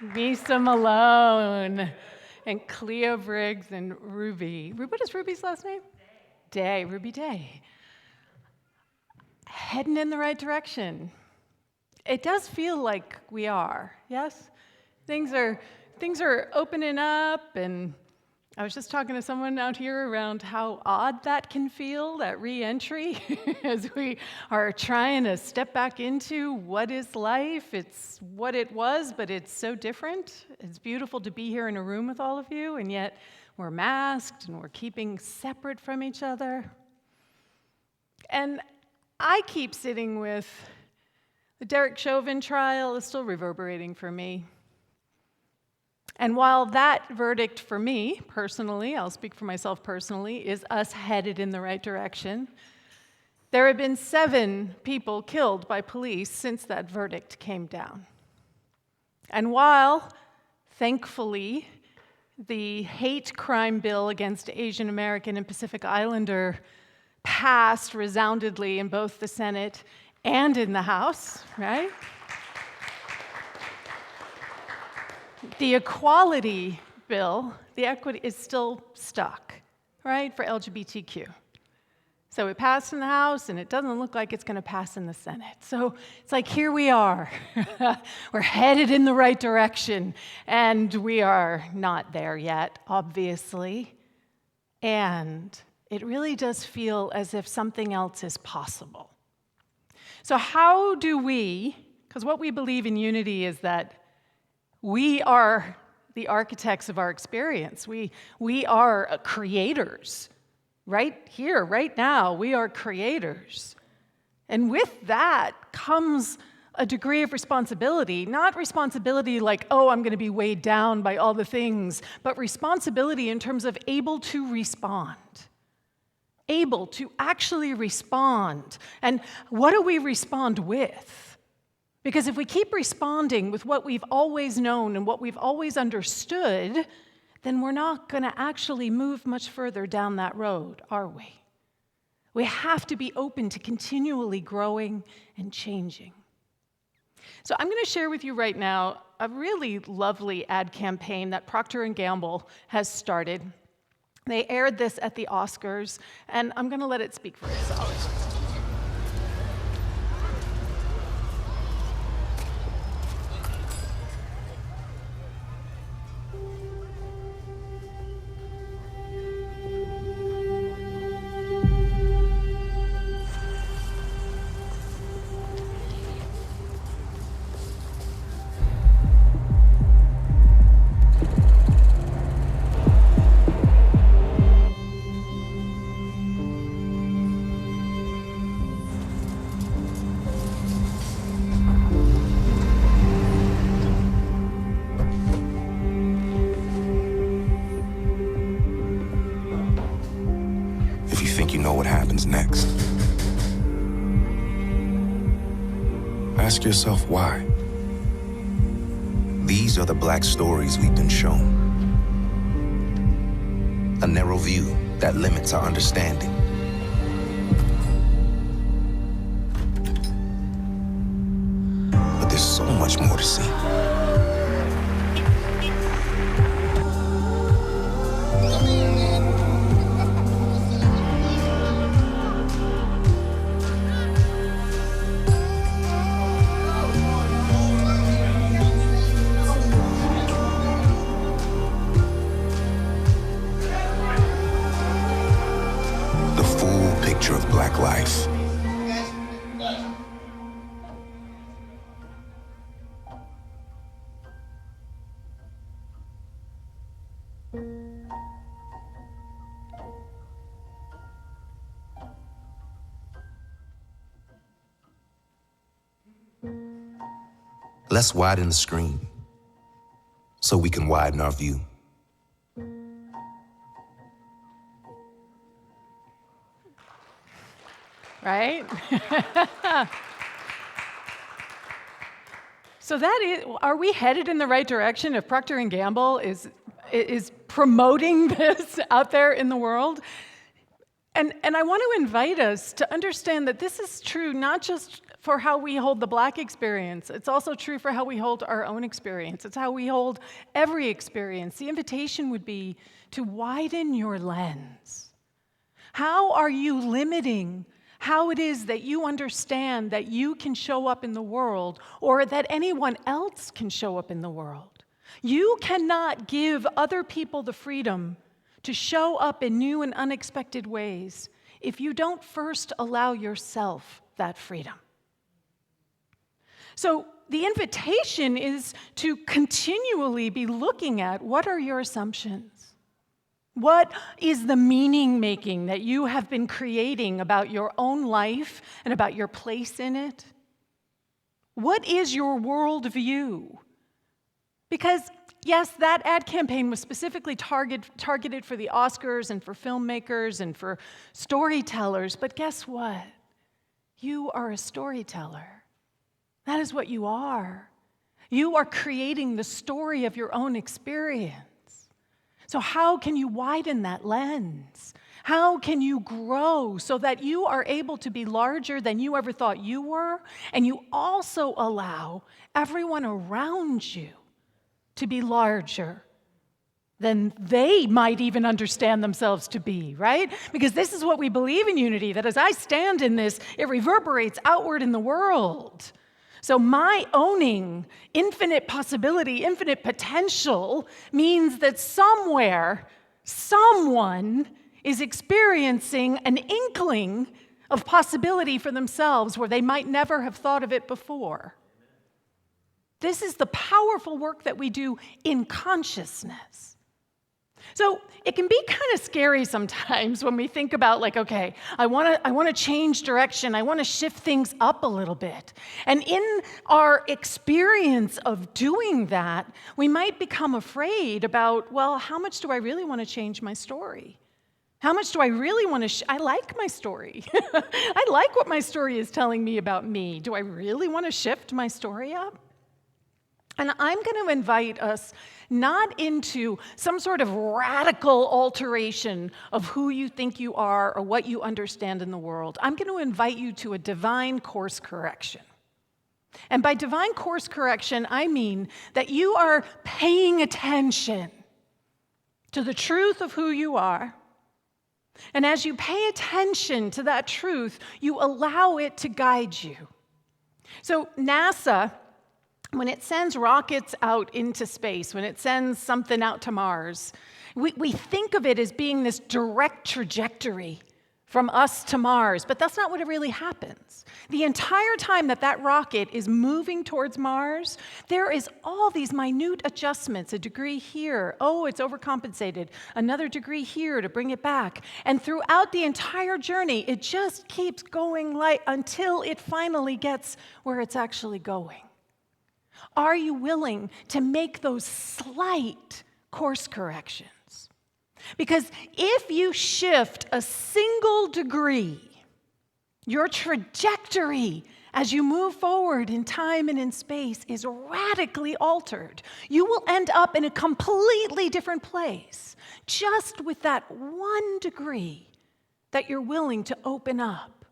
Misa Malone, and Cleo Briggs, and Ruby. What is Ruby's last name? Day. Ruby Day. Heading in the right direction. It does feel like we are, yes? Things are opening up, and I was just talking to someone out here around how odd that can feel, that re-entry, as we are trying to step back into what is life. It's what it was, but it's so different. It's beautiful to be here in a room with all of you, and yet we're masked and we're keeping separate from each other. And I keep sitting with the Derek Chauvin trial is still reverberating for me. And while that verdict for me, personally, I'll speak for myself personally, is us headed in the right direction, there have been 7 people killed by police since that verdict came down. And while, thankfully, the hate crime bill against Asian American and Pacific Islander passed resoundingly in both the Senate and in the House, right? The equality bill, the equity is still stuck, right, for LGBTQ. So it passed in the House, and it doesn't look like it's going to pass in the Senate. So it's like, here we are. We're headed in the right direction, and we are not there yet, obviously. And it really does feel as if something else is possible. So how do we, because what we believe in Unity is that we are the architects of our experience. We are creators. Right here, right now, we are creators. And with that comes a degree of responsibility, not responsibility like, oh, I'm going to be weighed down by all the things, but responsibility in terms of able to respond. Able to actually respond. And what do we respond with? Because if we keep responding with what we've always known and what we've always understood, then we're not going to actually move much further down that road, are we? We have to be open to continually growing and changing. So I'm going to share with you right now a really lovely ad campaign that Procter Gamble has started. They aired this at the Oscars, and I'm going to let it speak for itself. Next. Ask yourself why. These are the Black stories we've been shown. A narrow view that limits our understanding. But there's so much more to see. Of Black life. Let's widen the screen so we can widen our view. Right? So that is, are we headed in the right direction if Procter Gamble is promoting this out there in the world? And I want to invite us to understand that this is true not just for how we hold the Black experience. It's also true for how we hold our own experience. It's how we hold every experience. The invitation would be to widen your lens. How are you limiting how it is that you understand that you can show up in the world or that anyone else can show up in the world? You cannot give other people the freedom to show up in new and unexpected ways if you don't first allow yourself that freedom. So the invitation is to continually be looking at what are your assumptions? What is the meaning making that you have been creating about your own life and about your place in it? What is your worldview? Because yes, that ad campaign was specifically targeted for the Oscars and for filmmakers and for storytellers, but guess what? You are a storyteller. That is what you are. You are creating the story of your own experience. So how can you widen that lens? How can you grow so that you are able to be larger than you ever thought you were, and you also allow everyone around you to be larger than they might even understand themselves to be, right? Because this is what we believe in Unity, that as I stand in this, it reverberates outward in the world. So my owning infinite possibility, infinite potential, means that somewhere, someone is experiencing an inkling of possibility for themselves where they might never have thought of it before. This is the powerful work that we do in consciousness. So it can be kind of scary sometimes when we think about like, okay, I want to change direction. I want to shift things up a little bit. And in our experience of doing that, we might become afraid about, well, how much do I really want to change my story? How much do I really want to I like my story. I like what my story is telling me about me. Do I really want to shift my story up? And I'm going to invite us not into some sort of radical alteration of who you think you are or what you understand in the world. I'm going to invite you to a divine course correction. And by divine course correction, I mean that you are paying attention to the truth of who you are. And as you pay attention to that truth, you allow it to guide you. So NASA, when it sends rockets out into space, when it sends something out to Mars, we think of it as being this direct trajectory from us to Mars, but that's not what it really happens. The entire time that that rocket is moving towards Mars, there is all these minute adjustments, a degree here, oh, it's overcompensated, another degree here to bring it back. And throughout the entire journey, it just keeps going until it finally gets where it's actually going. Are you willing to make those slight course corrections? Because if you shift a single degree, your trajectory as you move forward in time and in space is radically altered. You will end up in a completely different place, just with that 1 degree that you're willing to open up.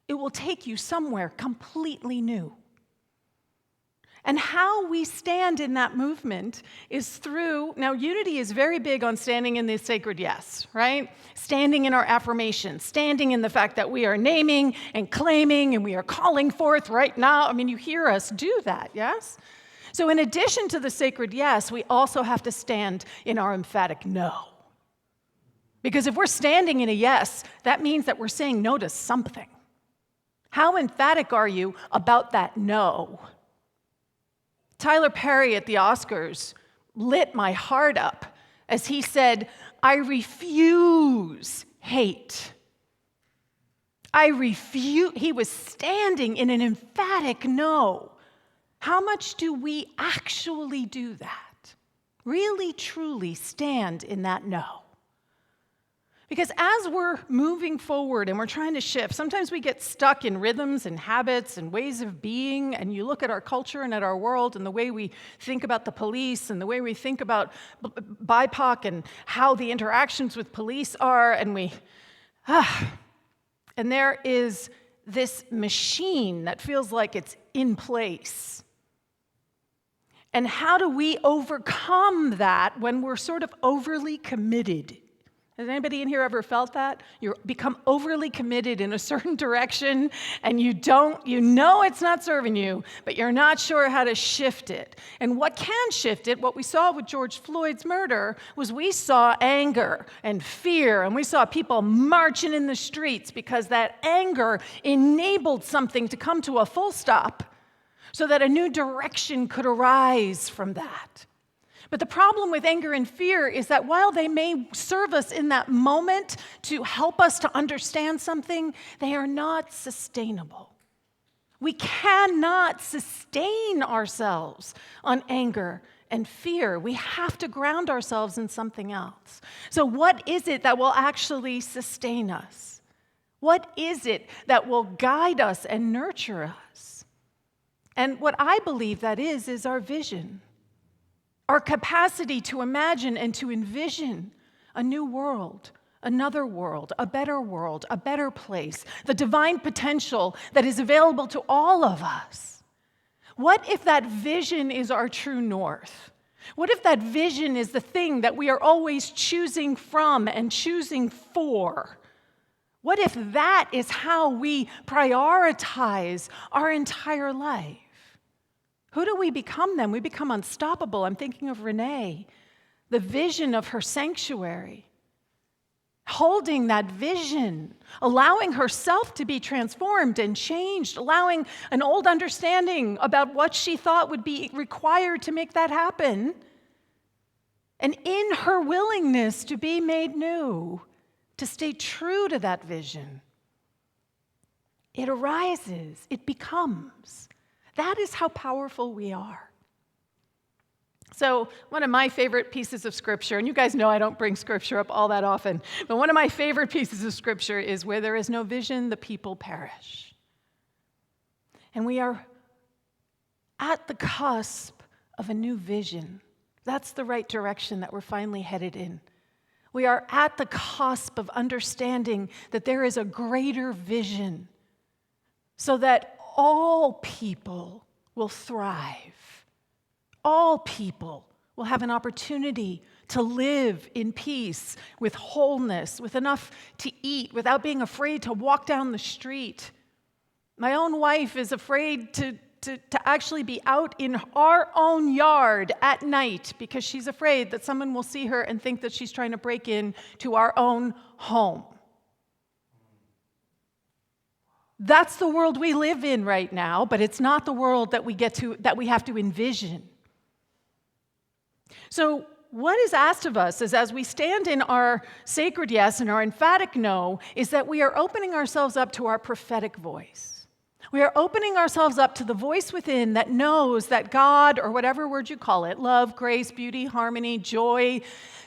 It will take you somewhere completely new. And how we stand in that movement is through, now Unity is very big on standing in the sacred yes, right? Standing in our affirmation, standing in the fact that we are naming and claiming and we are calling forth right now. I mean, you hear us do that, yes? So in addition to the sacred yes, we also have to stand in our emphatic no. Because if we're standing in a yes, that means that we're saying no to something. How emphatic are you about that no? Tyler Perry at the Oscars lit my heart up as he said, I refuse hate. I refuse. He was standing in an emphatic no. How much do we actually do that? Really, truly stand in that no? Because as we're moving forward and we're trying to shift, sometimes we get stuck in rhythms and habits and ways of being, and you look at our culture and at our world and the way we think about the police and the way we think about BIPOC and how the interactions with police are, and and there is this machine that feels like it's in place. And how do we overcome that when we're sort of overly committed? Has anybody in here ever felt that? You become overly committed in a certain direction and you know it's not serving you, but you're not sure how to shift it. And what can shift it, what we saw with George Floyd's murder, was we saw anger and fear, and we saw people marching in the streets because that anger enabled something to come to a full stop so that a new direction could arise from that. But the problem with anger and fear is that while they may serve us in that moment to help us to understand something, they are not sustainable. We cannot sustain ourselves on anger and fear. We have to ground ourselves in something else. So what is it that will actually sustain us? What is it that will guide us and nurture us? And what I believe that is our vision. Our capacity to imagine and to envision a new world, another world, a better place, the divine potential that is available to all of us. What if that vision is our true north? What if that vision is the thing that we are always choosing from and choosing for? What if that is how we prioritize our entire life? Who do we become then? We become unstoppable. I'm thinking of Renee, the vision of her sanctuary, holding that vision, allowing herself to be transformed and changed, allowing an old understanding about what she thought would be required to make that happen. And in her willingness to be made new, to stay true to that vision, it arises, it becomes. That is how powerful we are. So one of my favorite pieces of scripture, and you guys know I don't bring scripture up all that often, but one of my favorite pieces of scripture is where there is no vision, the people perish. And we are at the cusp of a new vision. That's the right direction that we're finally headed in. We are at the cusp of understanding that there is a greater vision so that all people will thrive. All people will have an opportunity to live in peace, with wholeness, with enough to eat, without being afraid to walk down the street. My own wife is afraid to actually be out in our own yard at night because she's afraid that someone will see her and think that she's trying to break in to our own home. That's the world we live in right now, but it's not the world that we have to envision. So what is asked of us is, as we stand in our sacred yes and our emphatic no, is that we are opening ourselves up to our prophetic voice. We are opening ourselves up to the voice within that knows that God, or whatever word you call it, love, grace, beauty, harmony, joy,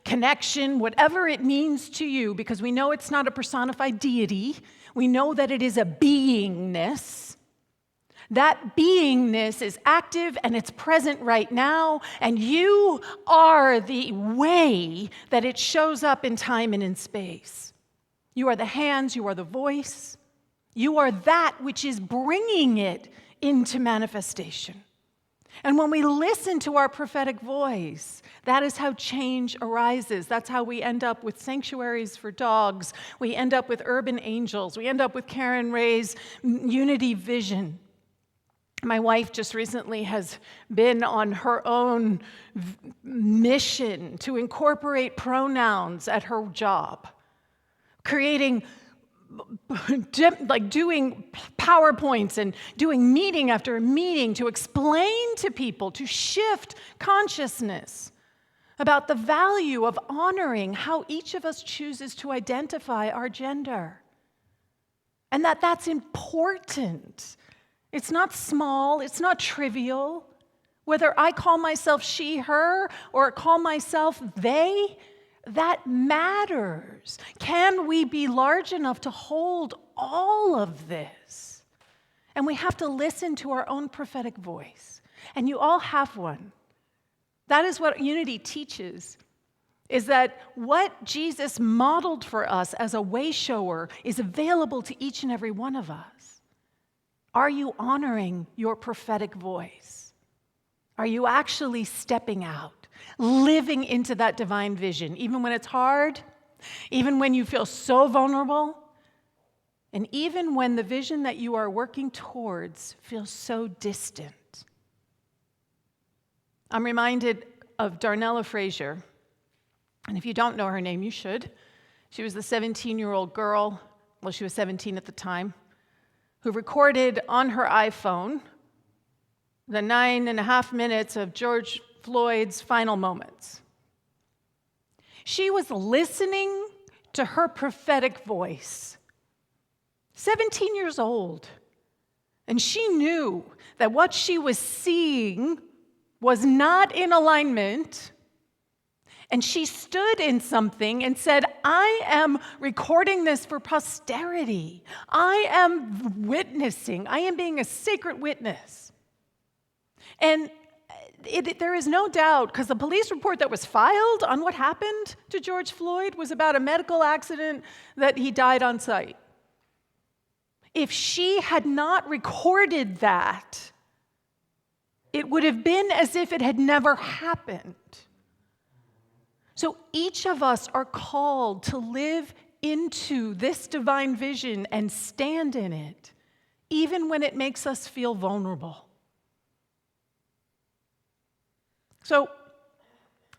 connection, whatever it means to you, because we know it's not a personified deity. We know that it is a beingness. That beingness is active and it's present right now, and you are the way that it shows up in time and in space. You are the hands, you are the voice, you are that which is bringing it into manifestation. And when we listen to our prophetic voice, that is how change arises. That's how we end up with sanctuaries for dogs. We end up with urban angels. We end up with Karen Ray's unity vision. My wife just recently has been on her own mission to incorporate pronouns at her job, creating doing PowerPoints and doing meeting after meeting to explain to people, to shift consciousness about the value of honoring how each of us chooses to identify our gender. And that's important. It's not small, it's not trivial. Whether I call myself she, her, or call myself they, that matters. Can we be large enough to hold all of this? And we have to listen to our own prophetic voice. And you all have one. That is what unity teaches, is that what Jesus modeled for us as a way shower is available to each and every one of us. Are you honoring your prophetic voice? Are you actually stepping out, living into that divine vision, even when it's hard, even when you feel so vulnerable, and even when the vision that you are working towards feels so distant? I'm reminded of Darnella Frazier, and if you don't know her name, you should. She was the 17-year-old girl, well, she was 17 at the time, who recorded on her iPhone the 9.5 minutes of George Floyd's final moments. She was listening to her prophetic voice, 17 years old, and she knew that what she was seeing was not in alignment. And she stood in something and said, I am recording this for posterity. I am witnessing. I am being a sacred witness. And there is no doubt, because the police report that was filed on what happened to George Floyd was about a medical accident that he died on site. If she had not recorded that, it would have been as if it had never happened. So each of us are called to live into this divine vision and stand in it, even when it makes us feel vulnerable. So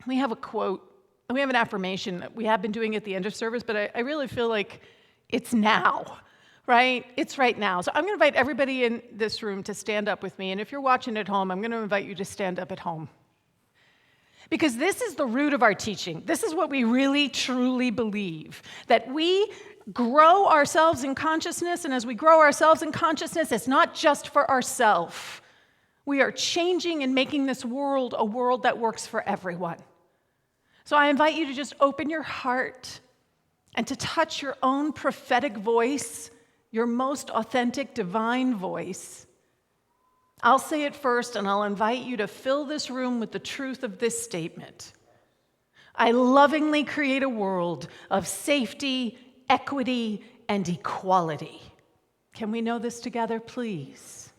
we have a quote, we have an affirmation that we have been doing at the end of service, but I really feel like it's now, right? It's right now. So I'm going to invite everybody in this room to stand up with me. And if you're watching at home, I'm going to invite you to stand up at home. Because this is the root of our teaching. This is what we really, truly believe, that we grow ourselves in consciousness, and as we grow ourselves in consciousness, it's not just for ourselves. We are changing and making this world a world that works for everyone. So I invite you to just open your heart and to touch your own prophetic voice, your most authentic divine voice. I'll say it first, and I'll invite you to fill this room with the truth of this statement. I lovingly create a world of safety, equity, and equality. Can we know this together, please?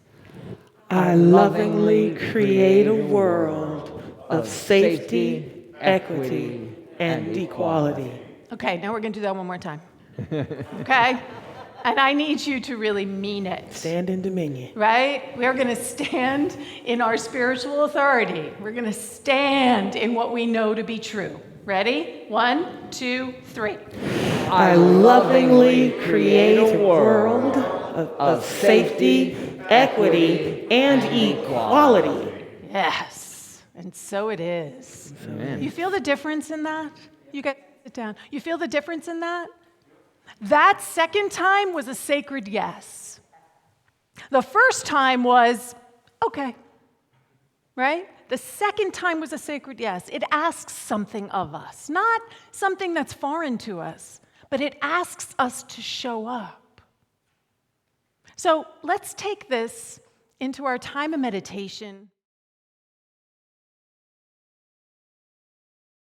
I lovingly create a world of safety, equity, and equality. Okay, now we're going to do that one more time. Okay? And I need you to really mean it. Stand in dominion. Right? We're going to stand in our spiritual authority. We're going to stand in what we know to be true. Ready? 1, 2, 3. I lovingly create a world of safety, equity, and equality. Yes. And so it is. Amen. You feel the difference in that? You guys sit down. You feel the difference in that? That second time was a sacred yes. The first time was, okay, right? The second time was a sacred yes. It asks something of us, not something that's foreign to us, but it asks us to show up. So let's take this into our time of meditation.